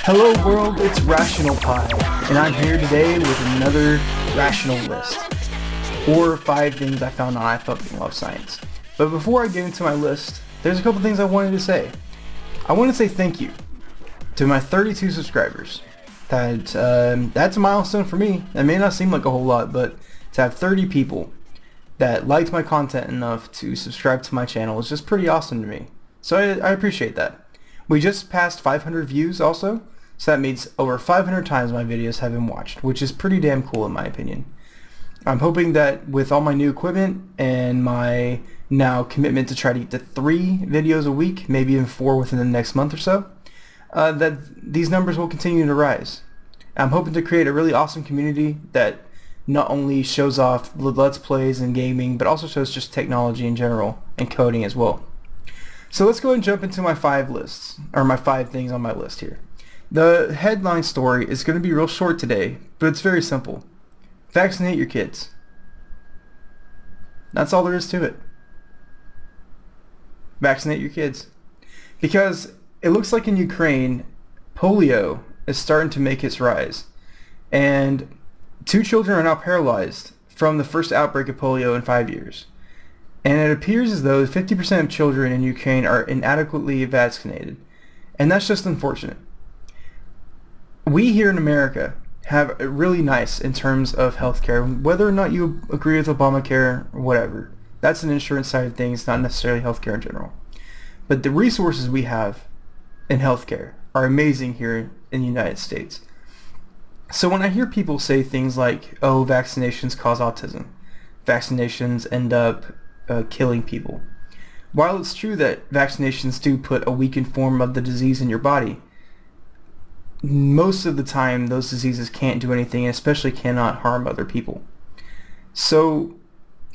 Hello world, it's Rational Pie, and I'm here today with another rational list, or 5 things I found on I Fucking Love Science. But before I get into my list, there's a couple things I wanted to say. I want to say thank you to my 32 subscribers. That's a milestone for me. It may not seem like a whole lot, but to have 30 people that liked my content enough to subscribe to my channel is just pretty awesome to me. So I appreciate that. We just passed 500 views also. So that means over 500 times my videos have been watched, which is pretty damn cool in my opinion. I'm hoping that with all my new equipment and my now commitment to try to get to 3 videos a week, maybe even 4 within the next month or so, that these numbers will continue to rise. I'm hoping to create a really awesome community that not only shows off Let's Plays and gaming, but also shows just technology in general and coding as well. So let's go ahead and jump into my 5 lists, or my 5 things on my list here. The headline story is going to be real short today, but it's very simple. Vaccinate your kids. That's all there is to it. Vaccinate your kids. Because it looks like in Ukraine, polio is starting to make its rise. And 2 children are now paralyzed from the first outbreak of polio in 5 years. And it appears as though 50% of children in Ukraine are inadequately vaccinated. And that's just unfortunate. We here in America have it really nice in terms of healthcare, whether or not you agree with Obamacare or whatever. That's an insurance side of things, not necessarily healthcare in general. But the resources we have in healthcare are amazing here in the United States. So when I hear people say things like, oh, vaccinations cause autism, vaccinations end up killing people. While it's true that vaccinations do put a weakened form of the disease in your body, most of the time those diseases can't do anything, and especially cannot harm other people. So,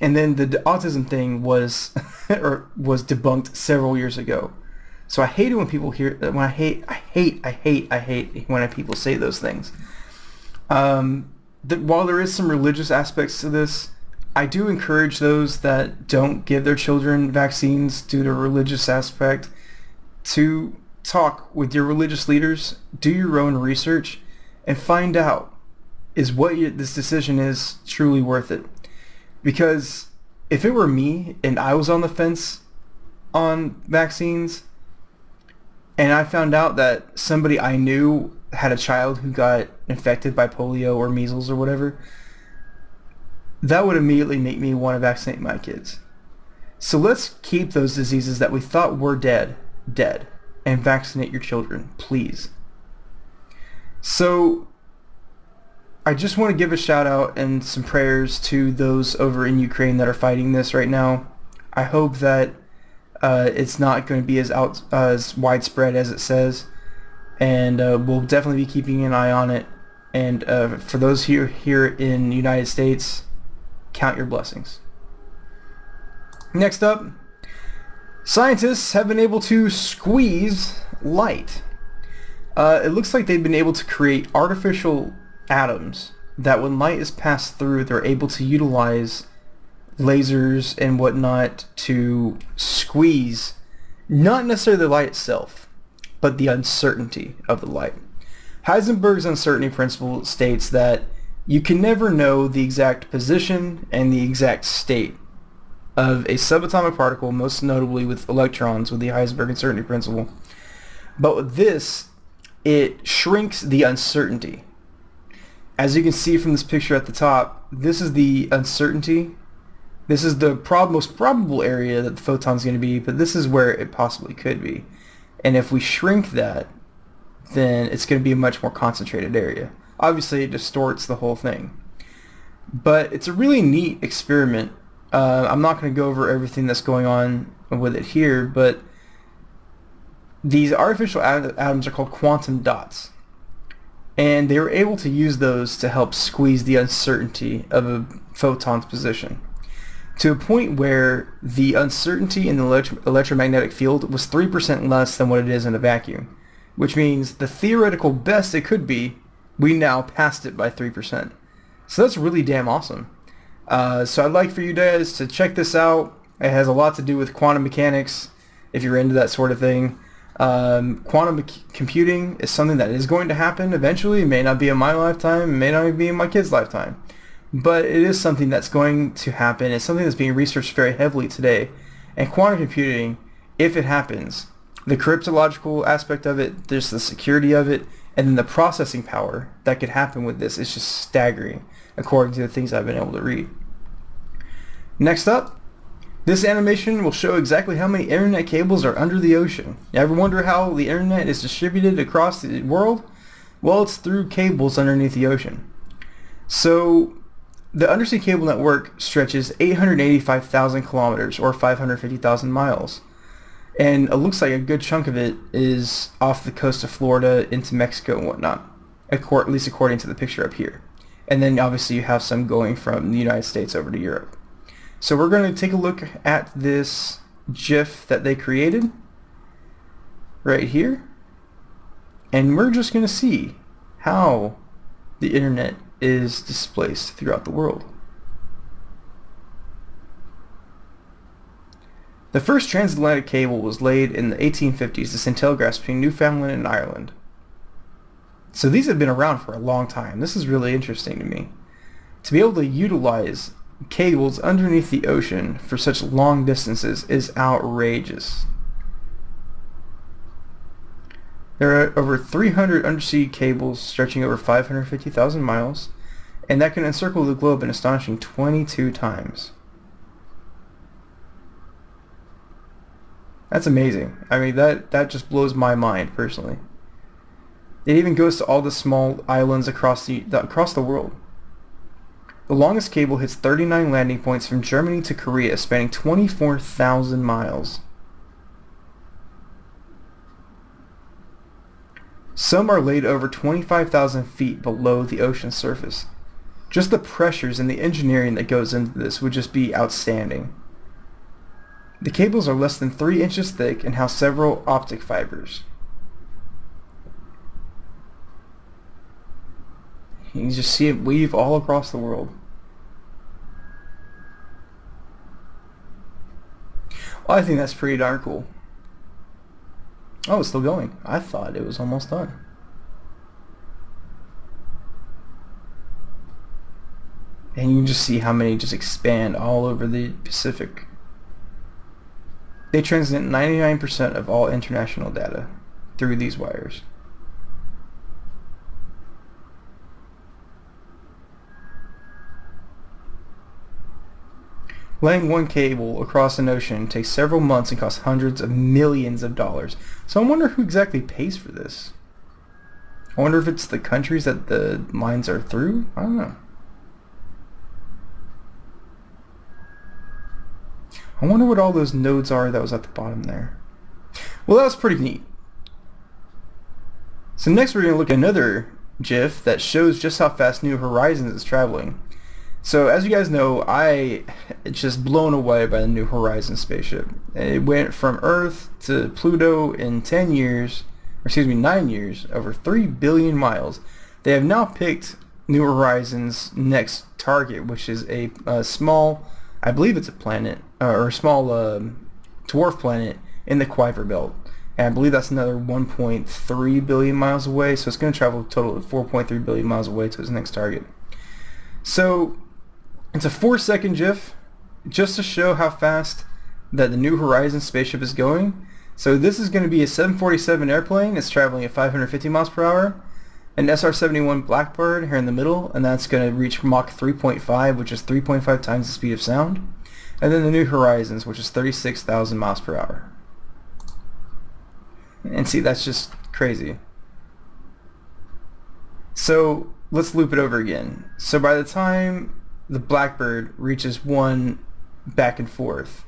and then the autism thing was was debunked several years ago. So I hate it when people hear when I hate when people say those things. While there is some religious aspects to this, I do encourage those that don't give their children vaccines due to a religious aspect to talk with your religious leaders, do your own research, and find out is what this decision is truly worth it. Because if it were me and I was on the fence on vaccines and I found out that somebody I knew had a child who got infected by polio or measles or whatever, that would immediately make me want to vaccinate my kids. So let's keep those diseases that we thought were dead, and vaccinate your children, please. So I just want to give a shout out and some prayers to those over in Ukraine that are fighting this right now. I hope that it's not going to be as widespread as it says, and we'll definitely be keeping an eye on it. And for those here in the United States, count your blessings. Next up, scientists have been able to squeeze light. It looks like they've been able to create artificial atoms that when light is passed through, they're able to utilize lasers and whatnot to squeeze not necessarily the light itself, but the uncertainty of the light. Heisenberg's uncertainty principle states that you can never know the exact position and the exact state of a subatomic particle, most notably with electrons with the Heisenberg uncertainty principle. But with this, it shrinks the uncertainty. As you can see from this picture at the top, this is the uncertainty. This is the most probable area that the photon is going to be, but this is where it possibly could be. And if we shrink that, then it's going to be a much more concentrated area. Obviously, it distorts the whole thing. But it's a really neat experiment. I'm not going to go over everything that's going on with it here, but these artificial atoms are called quantum dots. And they were able to use those to help squeeze the uncertainty of a photon's position to a point where the uncertainty in the electromagnetic field was 3% less than what it is in a vacuum, which means the theoretical best it could be, we now passed it by 3%. So that's really damn awesome. So I'd like for you guys to check this out. It has a lot to do with quantum mechanics, if you're into that sort of thing. Quantum computing is something that is going to happen eventually. It may not be in my lifetime, it may not even be in my kid's lifetime. But it is something that's going to happen. It's something that's being researched very heavily today. And quantum computing, if it happens, the cryptological aspect of it, there's the security of it, and then the processing power that could happen with this is just staggering, according to the things I've been able to read. Next up, this animation will show exactly how many internet cables are under the ocean. You ever wonder how the internet is distributed across the world? Well, it's through cables underneath the ocean. So the undersea cable network stretches 885,000 kilometers, or 550,000 miles. And it looks like a good chunk of it is off the coast of Florida into Mexico and whatnot, at least according to the picture up here. And then obviously you have some going from the United States over to Europe. So we're going to take a look at this GIF that they created right here. And we're just going to see how the internet is displaced throughout the world. The first transatlantic cable was laid in the 1850s to send telegraphs between Newfoundland and Ireland. So these have been around for a long time. This is really interesting to me. To be able to utilize cables underneath the ocean for such long distances is outrageous. There are over 300 undersea cables stretching over 550,000 miles, and that can encircle the globe an astonishing 22 times. That's amazing. I mean, that just blows my mind personally. It even goes to all the small islands across the world. The longest cable hits 39 landing points from Germany to Korea, spanning 24,000 miles. Some are laid over 25,000 feet below the ocean surface. Just the pressures and the engineering that goes into this would just be outstanding. The cables are less than 3 inches thick and house several optic fibers. You can just see it weave all across the world. Well, I think that's pretty darn cool. Oh, it's still going. I thought it was almost done. And you can just see how many just expand all over the Pacific. They transmit 99% of all international data through these wires. Laying one cable across an ocean takes several months and costs hundreds of millions of dollars. So I wonder who exactly pays for this. I wonder if it's the countries that the lines are through? I don't know. I wonder what all those nodes are that was at the bottom there. Well, that was pretty neat. So next we're going to look at another GIF that shows just how fast New Horizons is traveling. So as you guys know, I just blown away by the New Horizons spaceship. It went from Earth to Pluto in 10 years, or excuse me, 9 years, over 3 billion miles. They have now picked New Horizons' next target, which is a small, I believe it's a planet, or a small dwarf planet in the Kuiper Belt. And I believe that's another 1.3 billion miles away, so it's going to travel a total of 4.3 billion miles away to its next target. So it's a 4-second GIF just to show how fast that the New Horizons spaceship is going. So this is going to be a 747 airplane. It's traveling at 550 miles per hour. An SR-71 Blackbird here in the middle, and that's going to reach Mach 3.5, which is 3.5 times the speed of sound. And then the New Horizons, which is 36,000 miles per hour. And see, that's just crazy. So let's loop it over again. So by the time the Blackbird reaches 1 back and forth,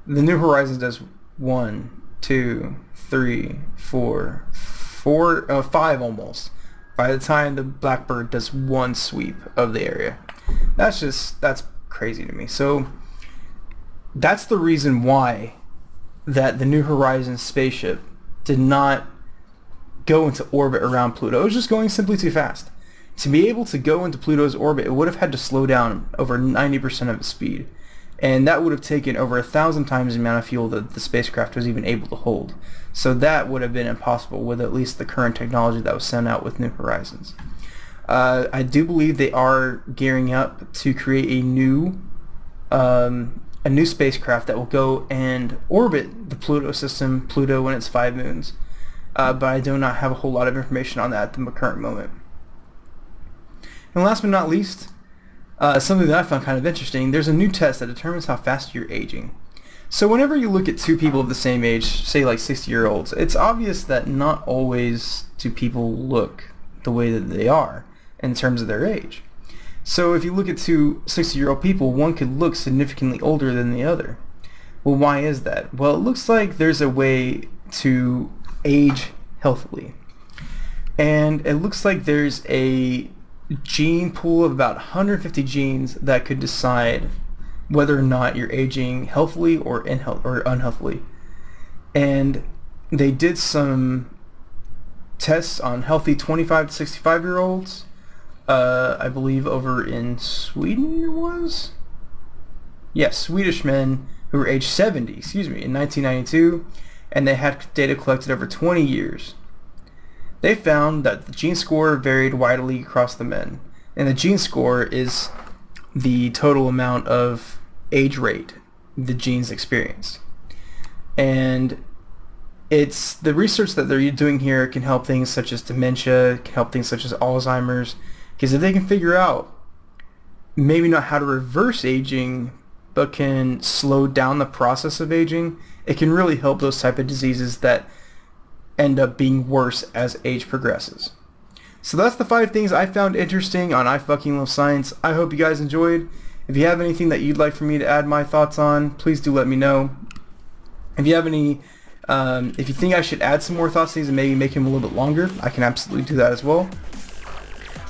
the New Horizons does 1, 2, 3, 4, 5 almost. By the time the Blackbird does 1 sweep of the area. That's crazy to me. So that's the reason why that the New Horizons spaceship did not go into orbit around Pluto. It was just going simply too fast. To be able to go into Pluto's orbit, it would have had to slow down over 90% of its speed. and that would have taken over 1,000 times the amount of fuel that the spacecraft was even able to hold. So that would have been impossible with at least the current technology that was sent out with New Horizons. I do believe they are gearing up to create a new spacecraft that will go and orbit the Pluto system, Pluto and its 5 moons. But I do not have a whole lot of information on that at the current moment. And last but not least, something that I found kind of interesting, there's a new test that determines how fast you're aging. So whenever you look at two people of the same age, say like 60-year-olds, it's obvious that not always do people look the way that they are in terms of their age. So if you look at two 60-year-old people, one could look significantly older than the other. Well, why is that? Well, it looks like there's a way to age healthily. And it looks like there's a gene pool of about 150 genes that could decide whether or not you're aging healthily or unhealthily. And they did some tests on healthy 25 to 65-year-olds, I believe over in Sweden it was? Yes, Swedish men who were age 70, in 1992, and they had data collected over 20 years. They found that the gene score varied widely across the men, and the gene score is the total amount of age rate the genes experienced. And it's the research that they're doing here can help things such as dementia, can help things such as Alzheimer's, because if they can figure out maybe not how to reverse aging, but can slow down the process of aging, it can really help those type of diseases that end up being worse as age progresses. So that's the 5 things I found interesting on I Fucking Love Science. I hope you guys enjoyed. If you have anything that you'd like for me to add my thoughts on, please do let me know. If you have any, if you think I should add some more thoughts to these and maybe make them a little bit longer, I can absolutely do that as well.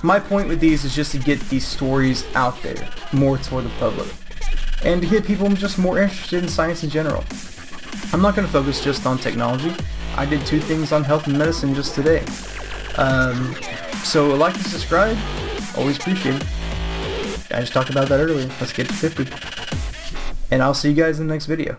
My point with these is just to get these stories out there more toward the public and to get people just more interested in science in general. I'm not going to focus just on technology. I did 2 things on health and medicine just today. So like and subscribe, always appreciated. I just talked about that earlier. Let's get to 50. And I'll see you guys in the next video.